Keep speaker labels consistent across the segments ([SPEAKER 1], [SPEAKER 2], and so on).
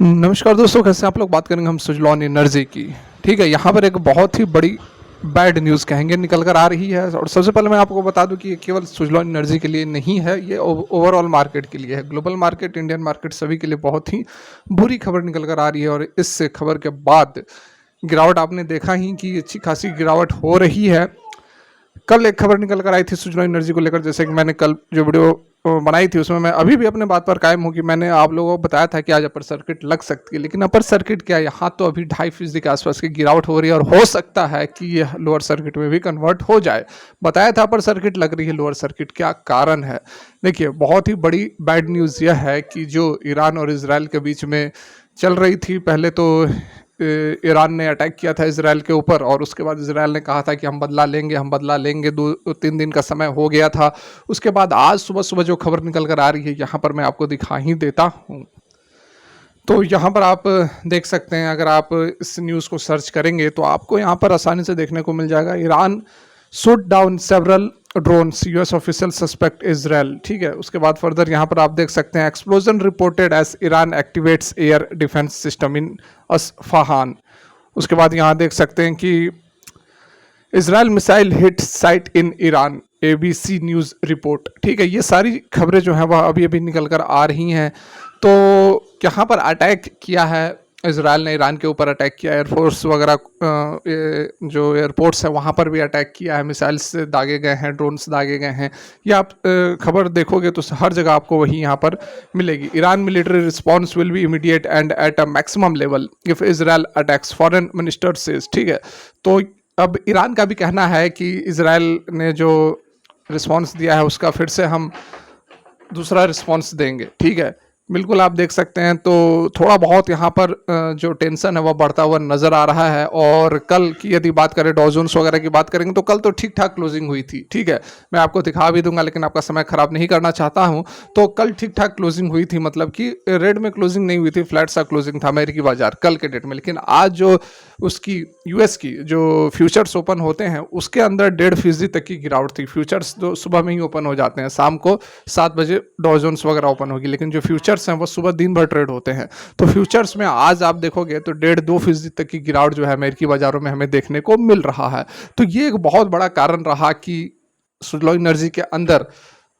[SPEAKER 1] नमस्कार दोस्तों, कैसे आप लोग। बात करेंगे हम सुजलॉन एनर्जी की। ठीक है, यहाँ पर एक बहुत ही बड़ी बैड न्यूज़ कहेंगे निकल कर आ रही है। और सबसे पहले मैं आपको बता दूं कि ये केवल सुजलॉन एनर्जी के लिए नहीं है, ये ओवरऑल मार्केट के लिए है। ग्लोबल मार्केट, इंडियन मार्केट, सभी के लिए बहुत ही बुरी खबर निकल कर आ रही है। और इस खबर के बाद गिरावट आपने देखा ही कि अच्छी खासी गिरावट हो रही है। कल एक खबर निकल कर आई थी सुजलॉन एनर्जी को लेकर, जैसे कि मैंने कल जो वीडियो बनाई थी उसमें मैं अभी भी अपने बात पर कायम हूँ कि मैंने आप लोगों को बताया था कि आज अपर सर्किट लग सकती है। लेकिन अपर सर्किट क्या है, यहाँ तो अभी 2.5% के आसपास की गिरावट हो रही है और हो सकता है कि यह लोअर सर्किट में भी कन्वर्ट हो जाए। बताया था अपर सर्किट लग रही है, लोअर सर्किट क्या कारण है। देखिए, बहुत ही बड़ी बैड न्यूज़ यह है कि जो ईरान और इसराइल के बीच में चल रही थी, पहले तो ईरान ने अटैक किया था इसराइल के ऊपर और उसके बाद इसराइल ने कहा था कि हम बदला लेंगे, हम बदला लेंगे। 2-3 दिन का समय हो गया था। उसके बाद आज सुबह सुबह जो खबर निकल कर आ रही है, यहाँ पर मैं आपको दिखा ही देता हूँ। तो यहाँ पर आप देख सकते हैं, अगर आप इस न्यूज़ को सर्च करेंगे तो आपको यहाँ पर आसानी से देखने को मिल जाएगा। Iran shoot down several drones, US official suspect Israel. ठीक है, उसके बाद फर्दर यहाँ पर आप देख सकते हैं, explosion reported as Iran activates air defence system in Isfahan. उसके बाद यहाँ देख सकते हैं कि Israel missile hit site in Iran, ABC news report. ठीक है, ये सारी खबरें जो हैं वह अभी अभी निकल कर आ रही हैं। तो यहाँ पर अटैक किया है इसराइल ने, ईरान के ऊपर अटैक किया, एयरफोर्स वगैरह जो एयरपोर्ट्स है वहाँ पर भी अटैक किया है, मिसाइल्स से दागे गए हैं, ड्रोन्स दागे गए हैं। ये आप खबर देखोगे तो हर जगह आपको वही यहाँ पर मिलेगी। Iran military response will be immediate and at a maximum level if Israel attacks, foreign minister says. ठीक है, तो अब ईरान का भी कहना है कि इसराइल ने जो रिस्पॉन्स दिया है उसका फिर से हम दूसरा रिस्पॉन्स देंगे। ठीक है, बिल्कुल आप देख सकते हैं। तो थोड़ा बहुत यहाँ पर जो टेंशन है वह बढ़ता हुआ नज़र आ रहा है। और कल की यदि बात करें, डॉ जोन्स वगैरह की बात करेंगे तो कल तो ठीक ठाक क्लोजिंग हुई थी। ठीक है, मैं आपको दिखा भी दूंगा लेकिन आपका समय खराब नहीं करना चाहता हूँ। तो कल ठीक ठाक क्लोजिंग हुई थी, मतलब कि रेड में क्लोजिंग नहीं हुई थी, फ्लैट सा क्लोजिंग था अमेरिकी बाजार कल के डेट में। लेकिन आज जो उसकी यूएस की जो फ्यूचर्स ओपन होते हैं उसके अंदर 1.5% तक की गिरावट थी। फ्यूचर्स तो सुबह में ही ओपन हो जाते हैं, शाम को 7 बजे डॉ जोन्स वगैरह ओपन होगी, लेकिन जो फ्यूचर्स हैं वो सुबह दिन भर ट्रेड होते हैं। तो फ्यूचर्स में आज आप देखोगे तो 1.5-2% तक की गिरावट जो है अमेरिकी बाजारों में हमें देखने को मिल रहा है। तो ये एक बहुत बड़ा कारण रहा कि सुजलॉन एनर्जी के अंदर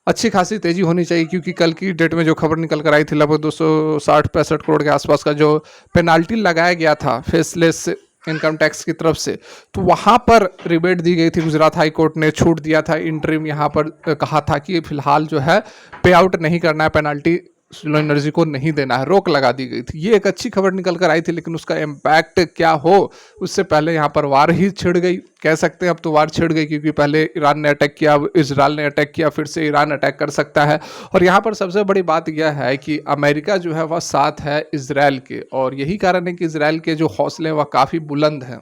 [SPEAKER 1] अच्छी खासी तेजी होनी चाहिए, क्योंकि कल की डेट में जो खबर निकल कर आई थी, लगभग 260-65 करोड़ के आसपास का जो पेनाल्टी लगाया गया था फेसलेस इनकम टैक्स की तरफ से, तो वहाँ पर रिबेट दी गई थी। गुजरात हाई कोर्ट ने छूट दिया था, इंटरिम यहाँ पर कहा था कि फिलहाल जो है पे आउट नहीं करना है, पेनाल्टी सुजलॉन एनर्जी को नहीं देना है, रोक लगा दी गई थी। ये एक अच्छी खबर निकल कर आई थी, लेकिन उसका इम्पैक्ट क्या हो उससे पहले यहाँ पर वार ही छिड़ गई, कह सकते हैं। अब तो वार छिड़ गई, क्योंकि पहले ईरान ने अटैक किया, अब इसराइल ने अटैक किया, फिर से ईरान अटैक कर सकता है। और यहाँ पर सबसे बड़ी बात यह है कि अमेरिका जो है वह साथ है इसराइल के, और यही कारण है कि इसराइल के जो हौसले हैं वह काफ़ी बुलंद हैं।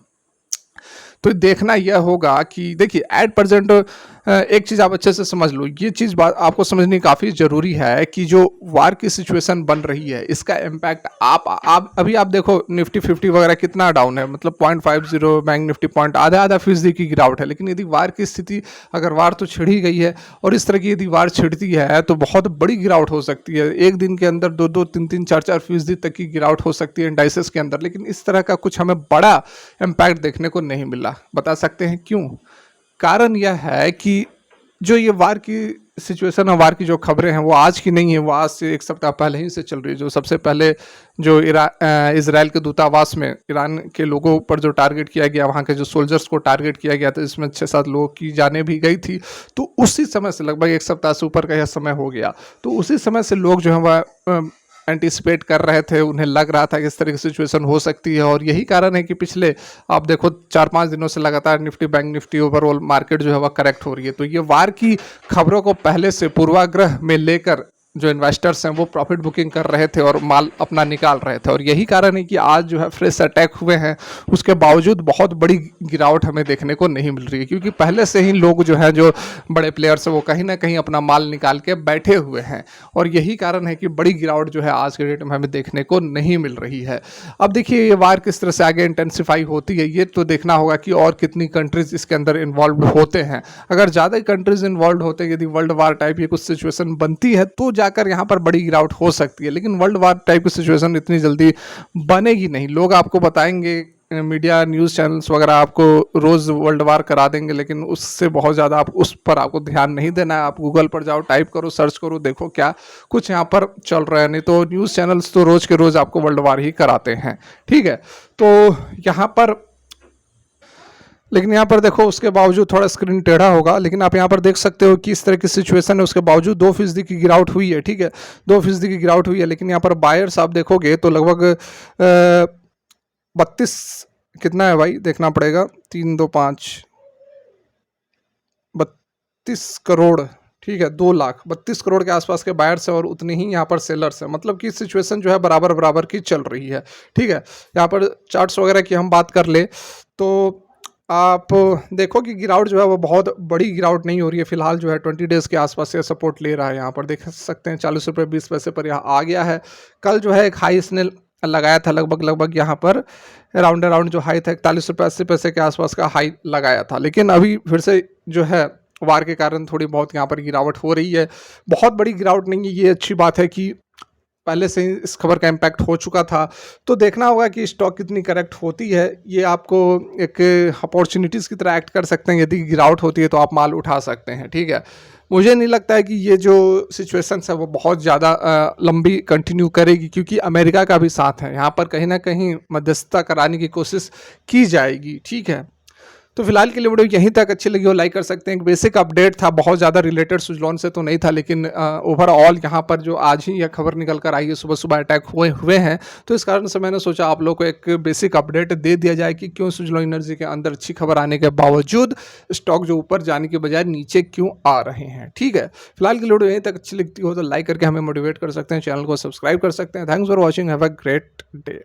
[SPEAKER 1] तो देखना यह होगा कि देखिए, एट प्रेजेंट एक चीज़ आप अच्छे से समझ लो, ये चीज़ बात आपको समझनी काफ़ी ज़रूरी है कि जो वार की सिचुएशन बन रही है इसका इम्पैक्ट आप अभी आप देखो, निफ्टी 50 वगैरह कितना डाउन है, मतलब 0.50, बैंक निफ्टी पॉइंट आधा फीसदी की गिरावट है। लेकिन यदि वार की स्थिति, अगर वार तो छिड़ ही गई है और इस तरह की यदि वार छिड़ती है तो बहुत बड़ी गिरावट हो सकती है। एक दिन के अंदर 2-2, 3-3, 4-4 फीसदी तक की गिरावट हो सकती है इंडाइसेस के अंदर। लेकिन इस तरह का कुछ हमें बड़ा इम्पैक्ट देखने को नहीं मिला। बता सकते हैं क्यों? कारण यह है कि जो ये वार की सिचुएशन है, वार की जो खबरें हैं वो आज की नहीं है, वो आज से 1 सप्ताह पहले ही से चल रही है। जो सबसे पहले जो इसराइल के दूतावास में ईरान के लोगों पर जो टारगेट किया गया, वहाँ के जो सोल्जर्स को टारगेट किया गया था, इसमें 6-7 लोगों की जानें भी गई थी। तो उसी समय से, लगभग 1 सप्ताह से ऊपर का यह समय हो गया, तो उसी समय से लोग जो है वह एंटिसिपेट कर रहे थे, उन्हें लग रहा था कि इस तरह की सिचुएशन हो सकती है। और यही कारण है कि पिछले आप देखो 4-5 दिनों से लगातार Nifty, bank Nifty, overall market जो है वह करेक्ट हो रही है। तो ये वार की खबरों को पहले से पूर्वाग्रह में लेकर जो इन्वेस्टर्स हैं वो प्रॉफिट बुकिंग कर रहे थे और माल अपना निकाल रहे थे। और यही कारण है कि आज जो है फ्रेश अटैक हुए हैं, उसके बावजूद बहुत बड़ी गिरावट हमें देखने को नहीं मिल रही है, क्योंकि पहले से ही लोग जो हैं, जो बड़े प्लेयर्स हैं, वो कहीं ना कहीं अपना माल निकाल के बैठे हुए हैं। और यही कारण है कि बड़ी गिरावट जो है आज के डेट में हमें देखने को नहीं मिल रही है। अब देखिए, ये वार किस तरह से आगे इंटेंसिफाई होती है, ये तो देखना होगा कि और कितनी कंट्रीज इसके अंदर इन्वॉल्व होते हैं। अगर ज़्यादा कंट्रीज इन्वॉल्व होते हैं, यदि वर्ल्ड वार टाइप ये कुछ सिचुएशन बनती है, तो जाकर यहाँ पर बड़ी गिरावट हो सकती है, लेकिन वर्ल्ड वार टाइप की सिचुएशन इतनी जल्दी बनेगी नहीं। लोग आपको बताएंगे, मीडिया न्यूज़ चैनल्स वगैरह आपको रोज़ वर्ल्ड वार करा देंगे, लेकिन उससे बहुत ज़्यादा आप उस पर आपको ध्यान नहीं देना है। आप गूगल पर जाओ, टाइप करो, सर्च करो, देखो क्या कुछ यहाँ पर चल रहा है। नहीं तो न्यूज़ चैनल्स तो रोज़ के रोज़ आपको वर्ल्ड वार ही कराते हैं, ठीक है। तो यहाँ पर, लेकिन यहाँ पर देखो उसके बावजूद थोड़ा स्क्रीन टेढ़ा होगा, लेकिन आप यहाँ पर देख सकते हो कि इस तरह की सिचुएशन है, उसके बावजूद 2% की गिरावट हुई है, ठीक है, 2% की गिरावट हुई है। लेकिन यहाँ पर बायर्स आप देखोगे तो लगभग 32, कितना है भाई देखना पड़ेगा, 3, 2, 5, 32 करोड़, ठीक है, 2 लाख, 32 करोड़ के आसपास के बायर्स है और उतने ही यहाँ पर सेलर्स है। मतलब कि सिचुएशन जो है बराबर बराबर की चल रही है, ठीक है। यहाँ पर चार्ट्स वगैरह की हम बात कर ले तो आप देखो कि गिरावट जो है वो बहुत बड़ी गिरावट नहीं हो रही है फिलहाल, जो है 20 डेज़ के आसपास से सपोर्ट ले रहा है। यहाँ पर देख सकते हैं 40 रुपये 20 पैसे पर यहाँ आ गया है। कल जो है एक हाई इसने लगाया था, लगभग यहाँ पर अराउंड जो हाई था 41 रुपये 80 पैसे के आसपास का हाई लगाया था, लेकिन अभी फिर से जो है वार के कारण थोड़ी बहुत यहाँ पर गिरावट हो रही है। बहुत बड़ी गिरावट नहीं है, ये अच्छी बात है कि पहले से ही इस खबर का इम्पैक्ट हो चुका था। तो देखना होगा कि स्टॉक कितनी करेक्ट होती है। ये आपको एक अपॉर्चुनिटीज़ की तरह एक्ट कर सकते हैं, यदि गिरावट होती है तो आप माल उठा सकते हैं, ठीक है। मुझे नहीं लगता है कि ये जो सिचुएशंस है वो बहुत ज़्यादा लंबी कंटिन्यू करेगी, क्योंकि अमेरिका का भी साथ है यहाँ पर, कहीं ना कहीं मध्यस्थता कराने की कोशिश की जाएगी, ठीक है। तो फिलहाल के लिए वीडियो यहीं तक, अच्छी लगी हो लाइक कर सकते हैं। एक बेसिक अपडेट था, बहुत ज़्यादा रिलेटेड सुजलॉन से तो नहीं था, लेकिन ओवरऑल यहाँ पर जो आज ही यह खबर निकल कर आई है, सुबह सुबह अटैक हुए हैं, तो इस कारण से मैंने सोचा आप लोग को एक बेसिक अपडेट दे दिया जाए कि क्यों सुजलॉन एनर्जी के अंदर अच्छी खबर आने के बावजूद स्टॉक जो ऊपर जाने के बजाय नीचे क्यों आ रहे हैं, ठीक है। फिलहाल के लिए वीडियो यहीं तक, अच्छी लगती हो तो लाइक करके हमें मोटिवेट कर सकते हैं, चैनल को सब्सक्राइब कर सकते हैं। Thanks for watching, have a great day.